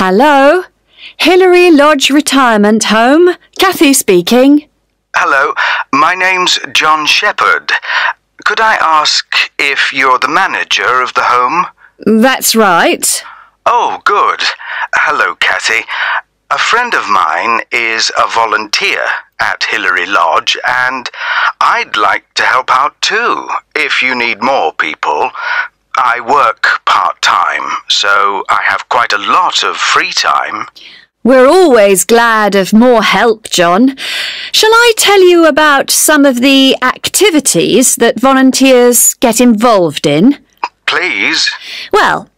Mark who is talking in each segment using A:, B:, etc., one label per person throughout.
A: Hello? Hillary Lodge Retirement Home. Kathy speaking.
B: Hello, my name's John Shepherd. Could I ask if you're the manager of the home?
A: That's right.
B: Oh, good. Hello, Kathy. A friend of mine is a volunteer at Hillary Lodge, and I'd like to help out too, if you need more people. I work part-time, so I have quite a lot of free time.
A: We're always glad of more help, John. Shall I tell you about some of the activities that volunteers get involved in?
B: Please.
A: Well,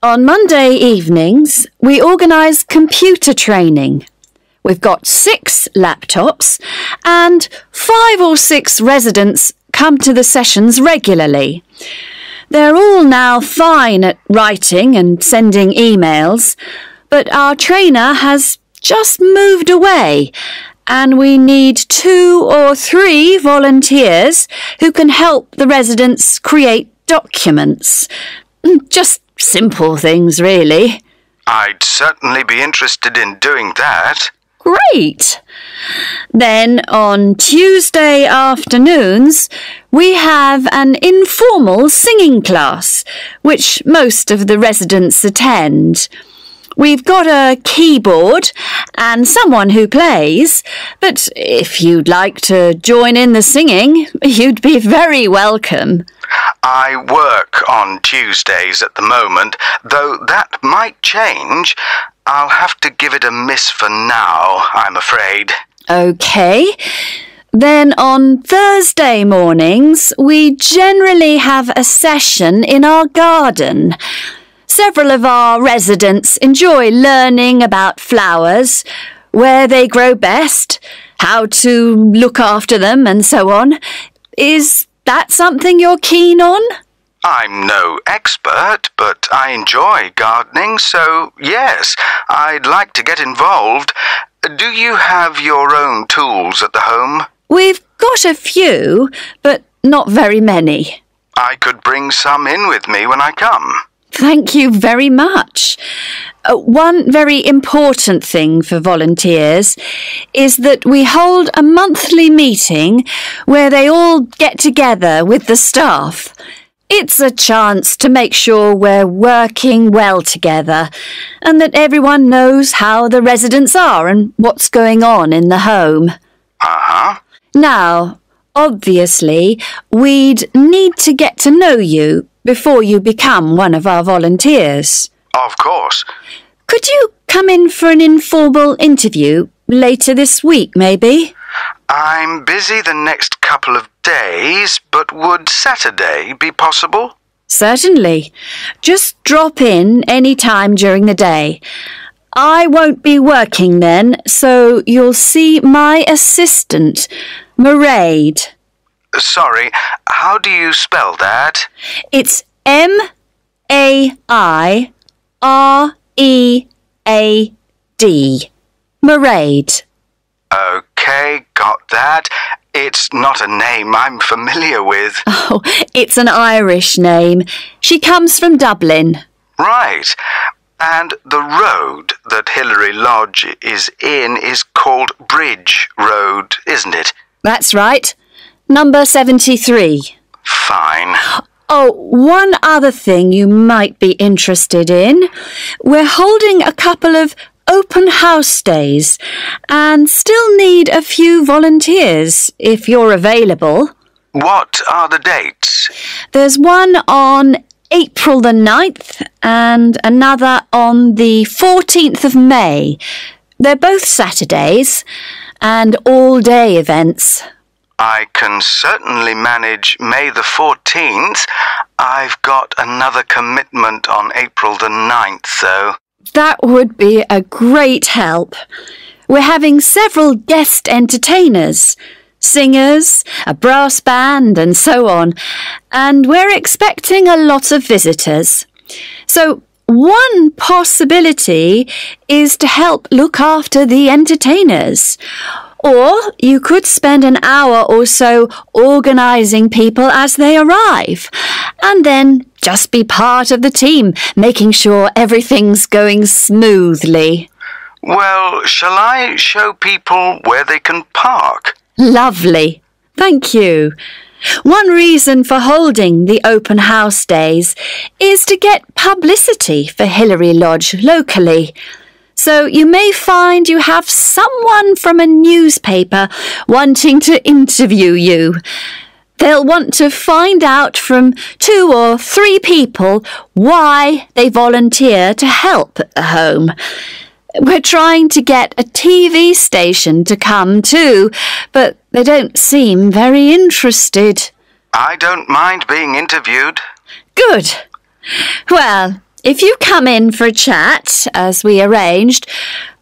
A: on Monday evenings, we organise computer training. We've got 6 laptops and 5 or 6 residents come to the sessions regularly. They're all now fine at writing and sending emails, but our trainer has just moved away and we need 2 or 3 volunteers who can help the residents create documents. Just simple things, really.
B: I'd certainly be interested in doing that.
A: Great! Then on Tuesday afternoons, we have an informal singing class, which most of the residents attend. We've got a keyboard and someone who plays, but if you'd like to join in the singing, you'd be very welcome.
B: I work on Tuesdays at the moment, though that might change. I'll have to give it a miss for now, I'm afraid.
A: OK. Then on Thursday mornings, we generally have a session in our garden. Several of our residents enjoy learning about flowers, where they grow best, how to look after them and so on. Is that something you're keen on?
B: I'm no expert, but I enjoy gardening, so yes, I'd like to get involved. Do you have your own tools at the home?
A: We've got a few, but not very many.
B: I could bring some in with me when I come.
A: Thank you very much. One very important thing for volunteers is that we hold a monthly meeting where they all get together with the staff. It's a chance to make sure we're working well together and that everyone knows how the residents are and what's going on in the home.
B: Uh-huh.
A: Now, obviously, we'd need to get to know you before you become one of our volunteers.
B: Of course.
A: Could you come in for an informal interview later this week, maybe?
B: I'm busy the next couple of days, but would Saturday be possible?
A: Certainly. Just drop in any time during the day. I won't be working then, so you'll see my assistant, Mairead.
B: Sorry, how do you spell that?
A: It's M-A-I-R-E-A-D. Mairead.
B: OK, got that. It's not a name I'm familiar with.
A: Oh, it's an Irish name. She comes from Dublin.
B: Right. And the road that Hillary Lodge is in is called Bridge Road, isn't it?
A: That's right. Number 73.
B: Fine.
A: Oh, one other thing you might be interested in. We're holding a couple of open house days and still need a few volunteers if you're available.
B: What are the dates?
A: There's one on April the 9th and another on the 14th of May. They're both Saturdays and all-day events.
B: I can certainly manage May the 14th. I've got another commitment on April the 9th, though.
A: That would be a great help. We're having several guest entertainers, singers, a brass band and so on, and we're expecting a lot of visitors. So one possibility is to help look after the entertainers. Or you could spend an hour or so organising people as they arrive, and then just be part of the team, making sure everything's going smoothly.
B: Well, shall I show people where they can park?
A: Lovely. Thank you. One reason for holding the open house days is to get publicity for Hilary Lodge locally. So you may find you have someone from a newspaper wanting to interview you. They'll want to find out from 2 or 3 people why they volunteer to help at the home. We're trying to get a TV station to come too, but they don't seem very interested.
B: I don't mind being interviewed.
A: Good. Well, if you come in for a chat, as we arranged,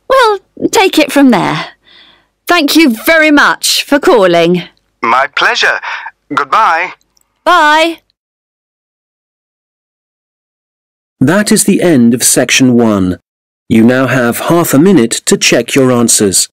A: we'll take it from there. Thank you very much for calling.
B: My pleasure. Goodbye.
A: Bye.
C: That is the end of section 1. You now have half a minute to check your answers.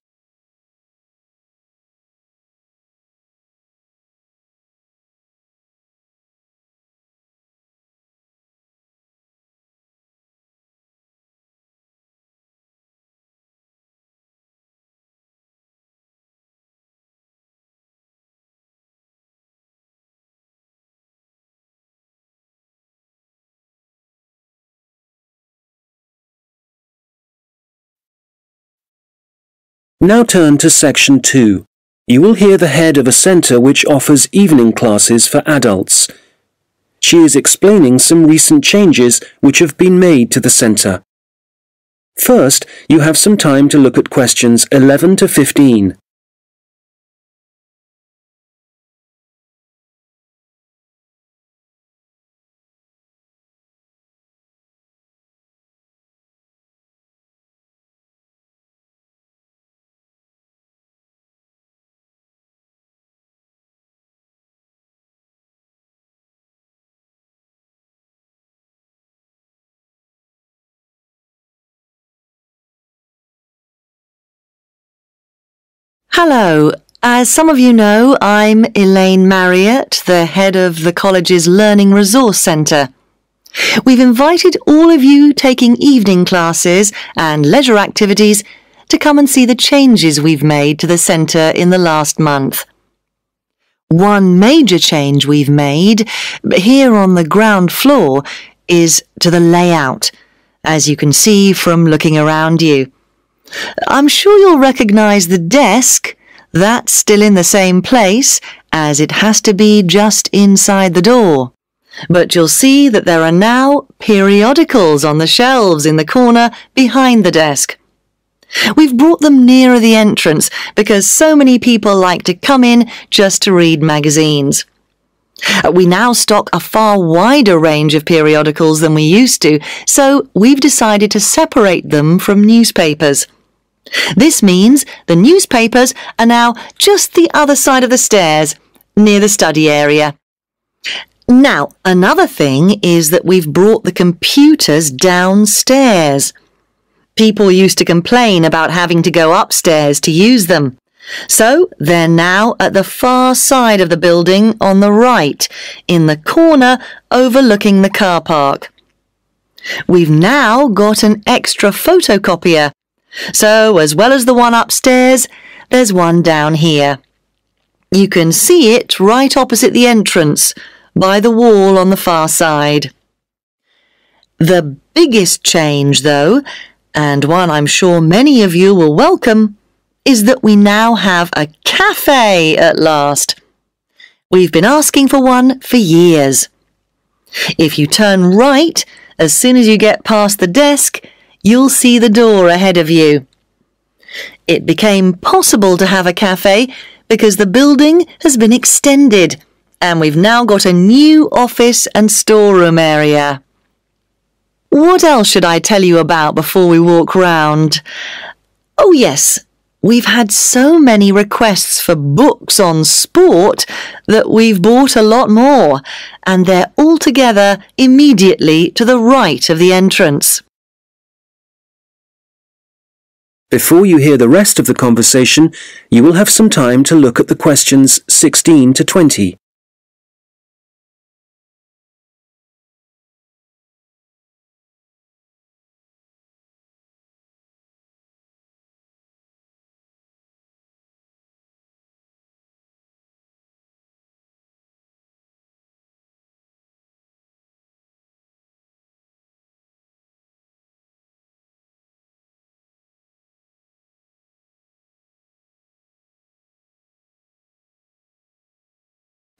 C: Now turn to section 2. You will hear the head of a centre which offers evening classes for adults. She is explaining some recent changes which have been made to the centre. First, you have some time to look at questions 11 to 15.
D: Hello. As some of you know, I'm Elaine Marriott, the head of the college's Learning Resource Centre. We've invited all of you taking evening classes and leisure activities to come and see the changes we've made to the centre in the last month. One major change we've made here on the ground floor is to the layout, as you can see from looking around you. I'm sure you'll recognise the desk. That's still in the same place, as it has to be just inside the door. But you'll see that there are now periodicals on the shelves in the corner behind the desk. We've brought them nearer the entrance because so many people like to come in just to read magazines. We now stock a far wider range of periodicals than we used to, so we've decided to separate them from newspapers. This means the newspapers are now just the other side of the stairs, near the study area. Now, another thing is that we've brought the computers downstairs. People used to complain about having to go upstairs to use them. So they're now at the far side of the building on the right, in the corner overlooking the car park. We've now got an extra photocopier. So, as well as the one upstairs, there's one down here. You can see it right opposite the entrance, by the wall on the far side. The biggest change, though, and one I'm sure many of you will welcome, is that we now have a cafe at last. We've been asking for one for years. If you turn right, as soon as you get past the desk, you'll see the door ahead of you. It became possible to have a cafe because the building has been extended and we've now got a new office and storeroom area. What else should I tell you about before we walk round? Oh yes, we've had so many requests for books on sport that we've bought a lot more, and they're all together immediately to the right of the entrance.
C: Before you hear the rest of the conversation, you will have some time to look at the questions 16 to 20.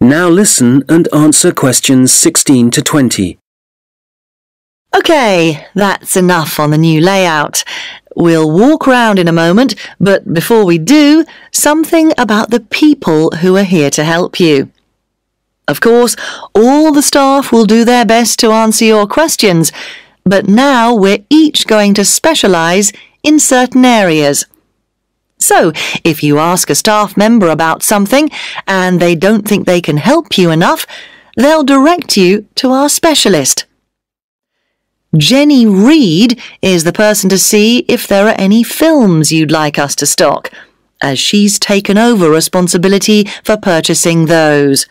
C: Now listen and answer questions 16 to 20.
D: OK, that's enough on the new layout. We'll walk round in a moment, but before we do, something about the people who are here to help you. Of course, all the staff will do their best to answer your questions, but now we're each going to specialise in certain areas. So, if you ask a staff member about something and they don't think they can help you enough, they'll direct you to our specialist. Jenny Reed is the person to see if there are any films you'd like us to stock, as she's taken over responsibility for purchasing those.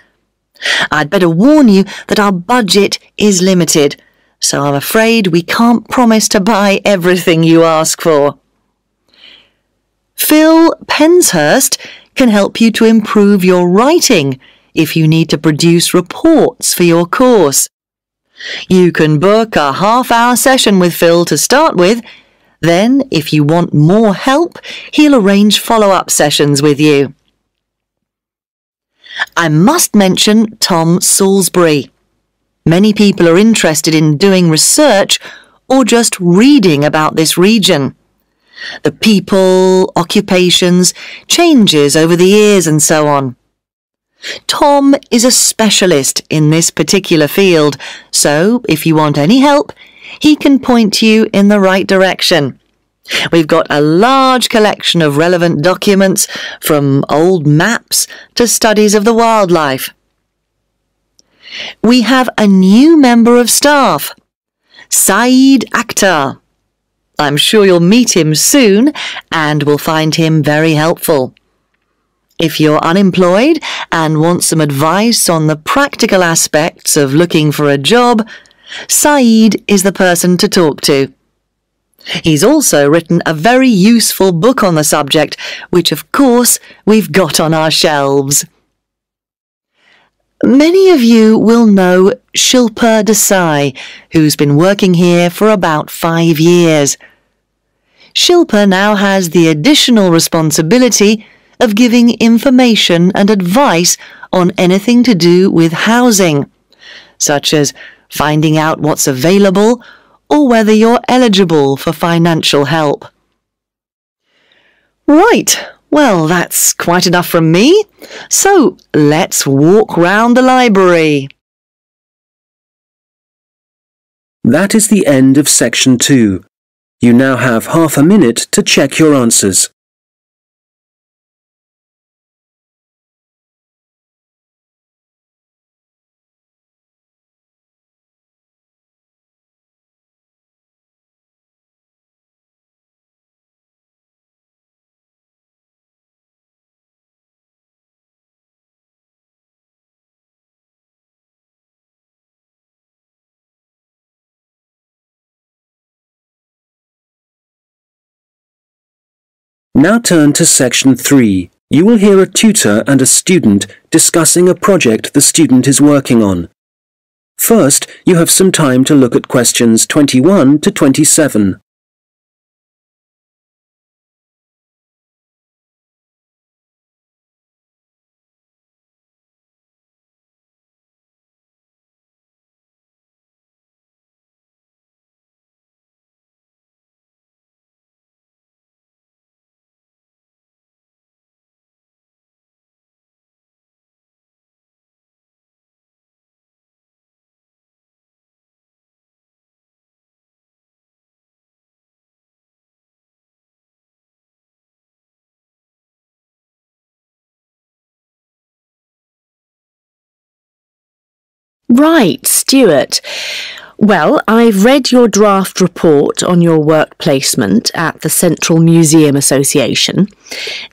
D: I'd better warn you that our budget is limited, so I'm afraid we can't promise to buy everything you ask for. Phil Penshurst can help you to improve your writing if you need to produce reports for your course. You can book a half-hour session with Phil to start with. Then, if you want more help, he'll arrange follow-up sessions with you. I must mention Tom Salisbury. Many people are interested in doing research or just reading about this region. The people, occupations, changes over the years and so on. Tom is a specialist in this particular field, so if you want any help, he can point you in the right direction. We've got a large collection of relevant documents, from old maps to studies of the wildlife. We have a new member of staff, Saeed Akhtar. I'm sure you'll meet him soon and will find him very helpful. If you're unemployed and want some advice on the practical aspects of looking for a job, Saeed is the person to talk to. He's also written a very useful book on the subject, which of course we've got on our shelves. Many of you will know Shilpa Desai, who's been working here for about 5 years. Shilpa now has the additional responsibility of giving information and advice on anything to do with housing, such as finding out what's available or whether you're eligible for financial help. Right. Well, that's quite enough from me, so let's walk round the library.
C: That is the end of section 2. You now have half a minute to check your answers. Now turn to section 3. You will hear a tutor and a student discussing a project the student is working on. First, you have some time to look at questions 21 to 27.
A: Right, Stuart.
E: Well, I've read your draft report on your work placement at the Central Museum Association.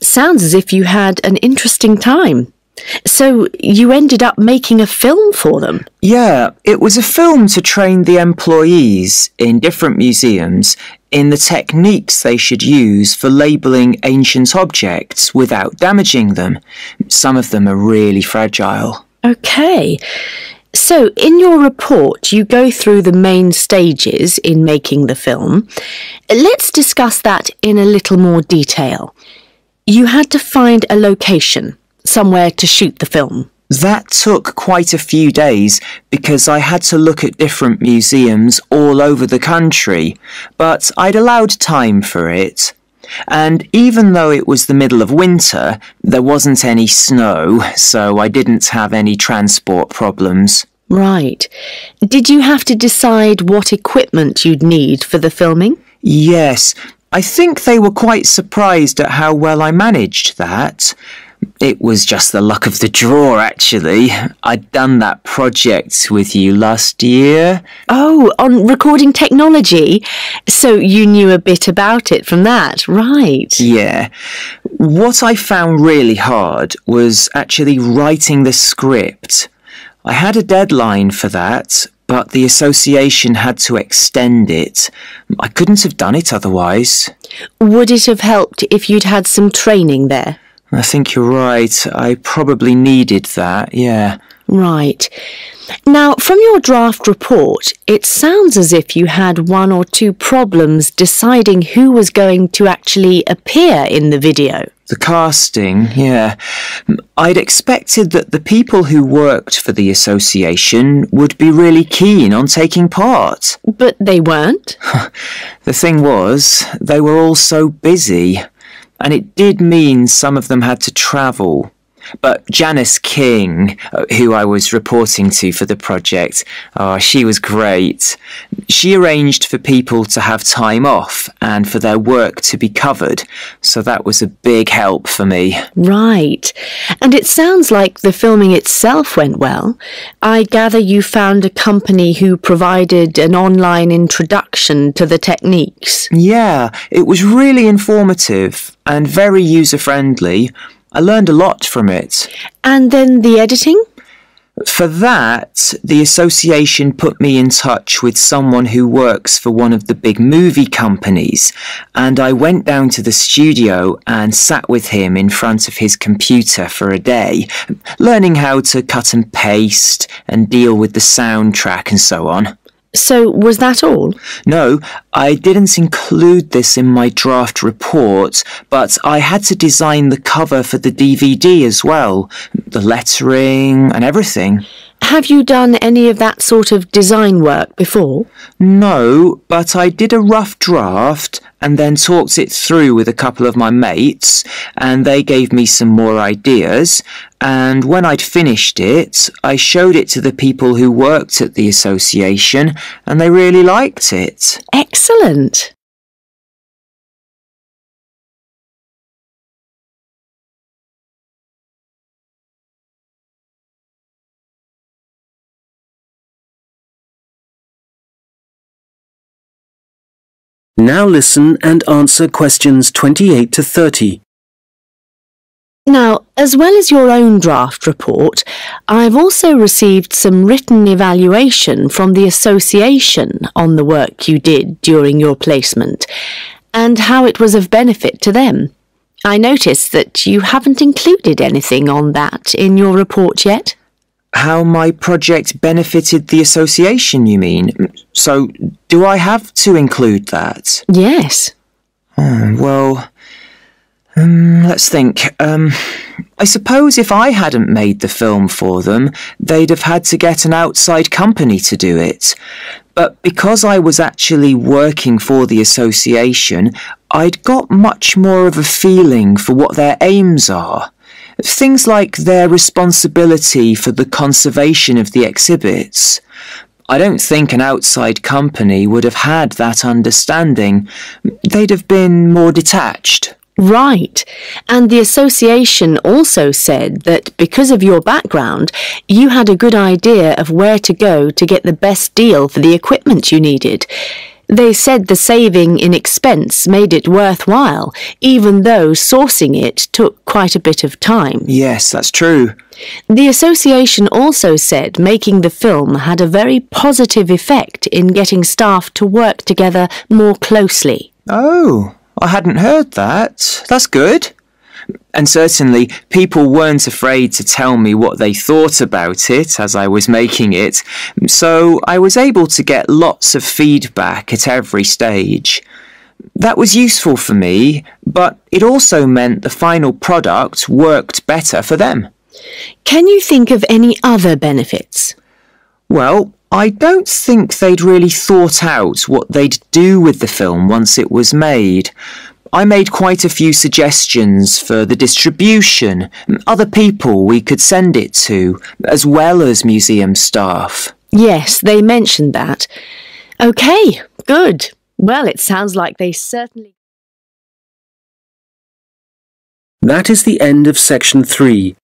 E: Sounds as if you had an interesting time. So you ended up making a film for them?
F: Yeah, it was a film to train the employees in different museums in the techniques they should use for labelling ancient objects without damaging them. Some of them are really fragile.
E: Okay. So, in your report, you go through the main stages in making the film. Let's discuss that in a little more detail. You had to find a location, somewhere to shoot the film.
F: That took quite a few days because I had to look at different museums all over the country, but I'd allowed time for it. And even though it was the middle of winter, there wasn't any snow, so I didn't have any transport problems.
E: Right. Did you have to decide what equipment you'd need for the filming?
F: Yes, I think they were quite surprised at how well I managed that. It was just the luck of the draw, actually. I'd done that project with you last year.
E: Oh, on recording technology? So you knew a bit about it from that, right?
F: Yeah. What I found really hard was actually writing the script. I had a deadline for that, but the association had to extend it. I couldn't have done it otherwise.
E: Would it have helped if you'd had some training there?
F: I think you're right. I probably needed that, yeah.
E: Right. Now, from your draft report, it sounds as if you had one or two problems deciding who was going to actually appear in the video.
F: The casting, yeah. I'd expected that the people who worked for the association would be really keen on taking part.
E: But they weren't?
F: The thing was, they were all so busy. And it did mean some of them had to travel. But Janice King, who I was reporting to for the project, she was great. She arranged for people to have time off and for their work to be covered, so that was a big help for me.
E: Right. And it sounds like the filming itself went well. I gather you found a company who provided an online introduction to the techniques.
F: Yeah, it was really informative and very user-friendly. I learned a lot from it.
E: And then the editing?
F: For that, the association put me in touch with someone who works for one of the big movie companies, and I went down to the studio and sat with him in front of his computer for a day, learning how to cut and paste and deal with the soundtrack and so on.
E: So, was that all?
F: No, I didn't include this in my draft report, but I had to design the cover for the DVD as well, the lettering and everything.
E: Have you done any of that sort of design work before?
F: No, but I did a rough draft and then talked it through with a couple of my mates, and they gave me some more ideas, and when I'd finished it, I showed it to the people who worked at the association, and they really liked it.
E: Excellent.
C: Now listen and answer questions 28 to 30.
E: Now, as well as your own draft report, I've also received some written evaluation from the association on the work you did during your placement and how it was of benefit to them. I noticed that you haven't included anything on that in your report yet.
F: How my project benefited the association, you mean? So, do I have to include that?
E: Yes.
F: Let's think. I suppose if I hadn't made the film for them, they'd have had to get an outside company to do it. But because I was actually working for the association, I'd got much more of a feeling for what their aims are. Things like their responsibility for the conservation of the exhibits. I don't think an outside company would have had that understanding. They'd have been more detached.
E: Right. And the association also said that because of your background, you had a good idea of where to go to get the best deal for the equipment you needed. They said the saving in expense made it worthwhile, even though sourcing it took quite a bit of time.
F: Yes, that's true.
E: The association also said making the film had a very positive effect in getting staff to work together more closely.
F: Oh, I hadn't heard that. That's good. And certainly, people weren't afraid to tell me what they thought about it as I was making it, so I was able to get lots of feedback at every stage. That was useful for me, but it also meant the final product worked better for them.
E: Can you think of any other benefits?
F: Well, I don't think they'd really thought out what they'd do with the film once it was made. I made quite a few suggestions for the distribution, other people we could send it to, as well as museum staff.
E: Yes, they mentioned that. OK, good. Well, it sounds like they certainly...
C: That is the end of section 3.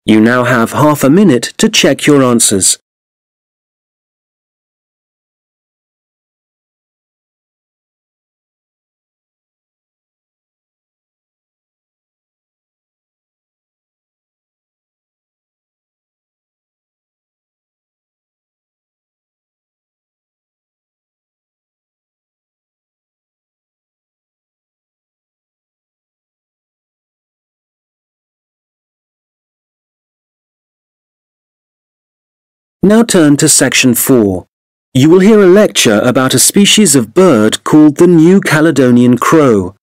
C: You now have half a minute to check your answers. Now turn to section 4. You will hear a lecture about a species of bird called the New Caledonian crow.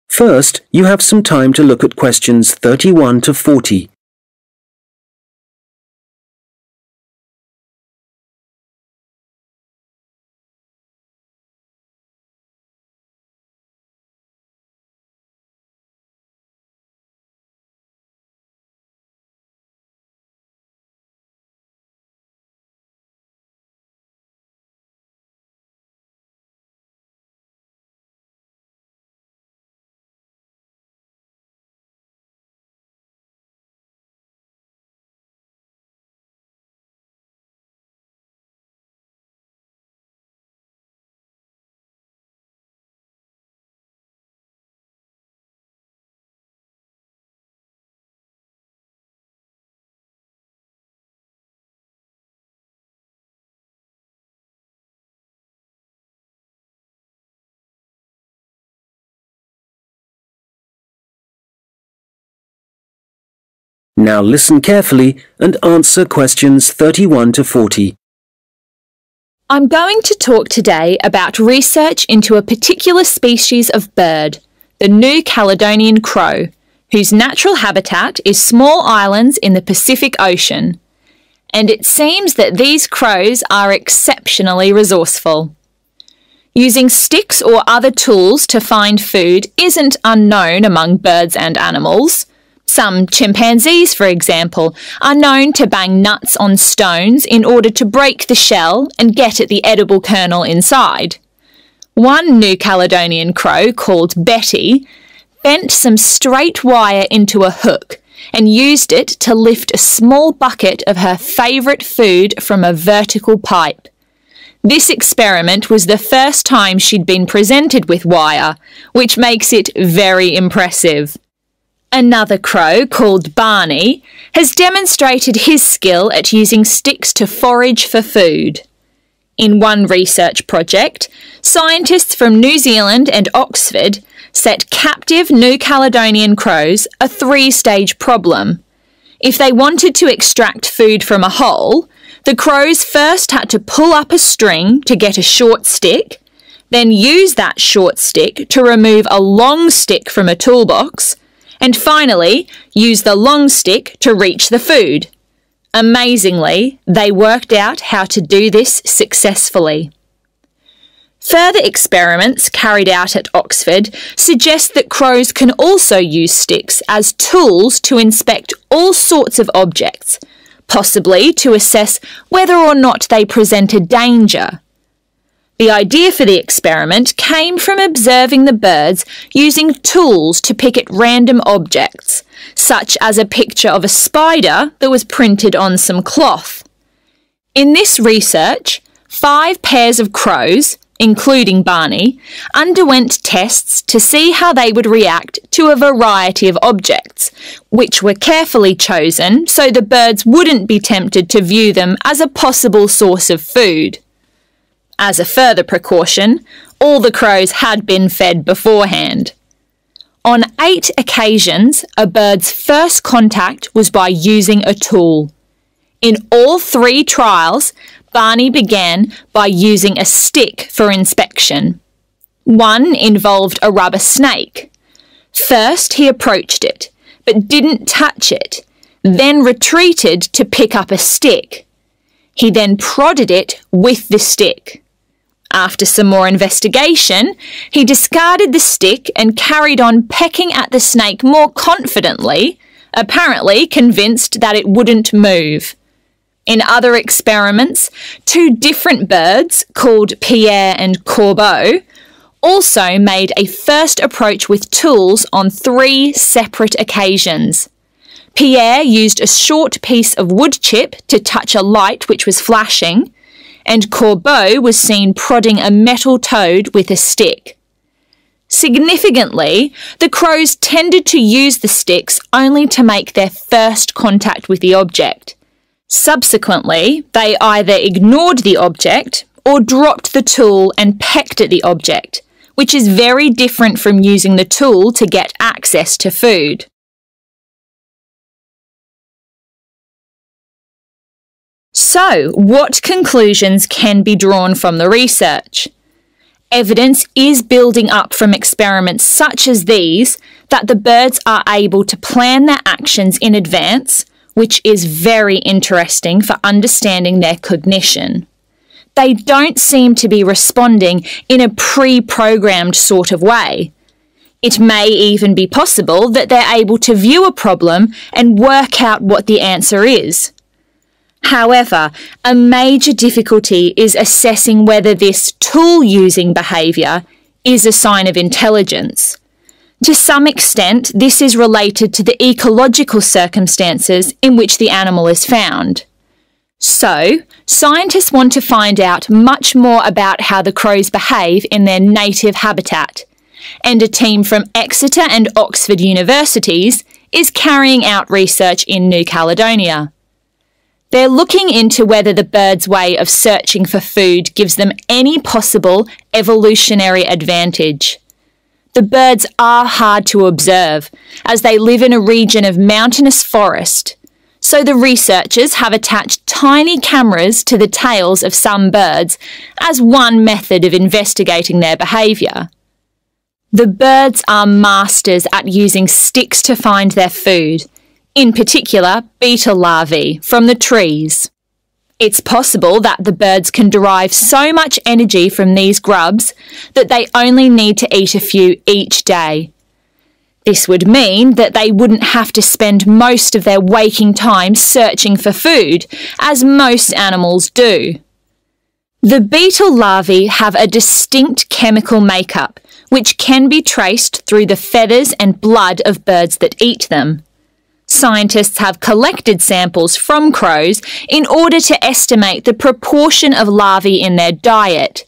C: First, you have some time to look at questions 31 to 40. Now listen carefully and answer questions 31 to 40.
G: I'm going to talk today about research into a particular species of bird, the New Caledonian crow, whose natural habitat is small islands in the Pacific Ocean. And it seems that these crows are exceptionally resourceful. Using sticks or other tools to find food isn't unknown among birds and animals. Some chimpanzees, for example, are known to bang nuts on stones in order to break the shell and get at the edible kernel inside. One New Caledonian crow, called Betty, bent some straight wire into a hook and used it to lift a small bucket of her favourite food from a vertical pipe. This experiment was the first time she'd been presented with wire, which makes it very impressive. Another crow, called Barney, has demonstrated his skill at using sticks to forage for food. In one research project, scientists from New Zealand and Oxford set captive New Caledonian crows a 3-stage problem. If they wanted to extract food from a hole, the crows first had to pull up a string to get a short stick, then use that short stick to remove a long stick from a toolbox, and finally use the long stick to reach the food. Amazingly, they worked out how to do this successfully. Further experiments carried out at Oxford suggest that crows can also use sticks as tools to inspect all sorts of objects, possibly to assess whether or not they present a danger. The idea for the experiment came from observing the birds using tools to pick at random objects, such as a picture of a spider that was printed on some cloth. In this research, 5 pairs of crows, including Barney, underwent tests to see how they would react to a variety of objects, which were carefully chosen so the birds wouldn't be tempted to view them as a possible source of food. As a further precaution, all the crows had been fed beforehand. On 8 occasions, a bird's first contact was by using a tool. In all 3 trials, Barney began by using a stick for inspection. One involved a rubber snake. First, he approached it, but didn't touch it, then retreated to pick up a stick. He then prodded it with the stick. After some more investigation, he discarded the stick and carried on pecking at the snake more confidently, apparently convinced that it wouldn't move. In other experiments, 2 different birds, called Pierre and Corbeau, also made a first approach with tools on 3 separate occasions. Pierre used a short piece of wood chip to touch a light which was flashing, and Corbeau was seen prodding a metal toad with a stick. Significantly, the crows tended to use the sticks only to make their first contact with the object. Subsequently, they either ignored the object or dropped the tool and pecked at the object, which is very different from using the tool to get access to food. So, what conclusions can be drawn from the research? Evidence is building up from experiments such as these that the birds are able to plan their actions in advance, which is very interesting for understanding their cognition. They don't seem to be responding in a pre-programmed sort of way. It may even be possible that they're able to view a problem and work out what the answer is. However, a major difficulty is assessing whether this tool-using behaviour is a sign of intelligence. To some extent, this is related to the ecological circumstances in which the animal is found. So, scientists want to find out much more about how the crows behave in their native habitat, and a team from Exeter and Oxford universities is carrying out research in New Caledonia. They're looking into whether the birds' way of searching for food gives them any possible evolutionary advantage. The birds are hard to observe, as they live in a region of mountainous forest, so the researchers have attached tiny cameras to the tails of some birds as one method of investigating their behaviour. The birds are masters at using sticks to find their food, in particular beetle larvae from the trees. It's possible that the birds can derive so much energy from these grubs that they only need to eat a few each day. This would mean that they wouldn't have to spend most of their waking time searching for food, as most animals do. The beetle larvae have a distinct chemical makeup, which can be traced through the feathers and blood of birds that eat them. Scientists have collected samples from crows in order to estimate the proportion of larvae in their diet.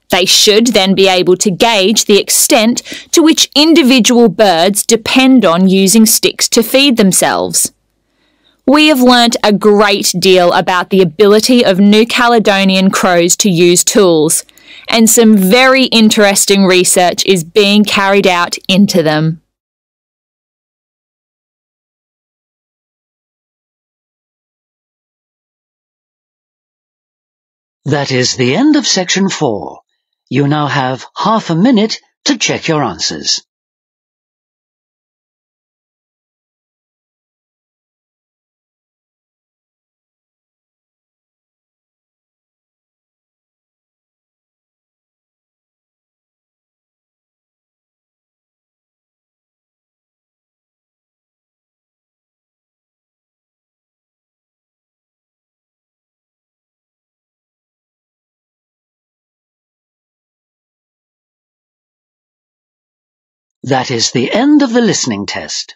G: They should then be able to gauge the extent to which individual birds depend on using sticks to feed themselves. We have learnt a great deal about the ability of New Caledonian crows to use tools, and some very interesting research is being carried out into them.
H: That is the end of section 4. You now have half a minute to check your answers. That is the end of the listening test.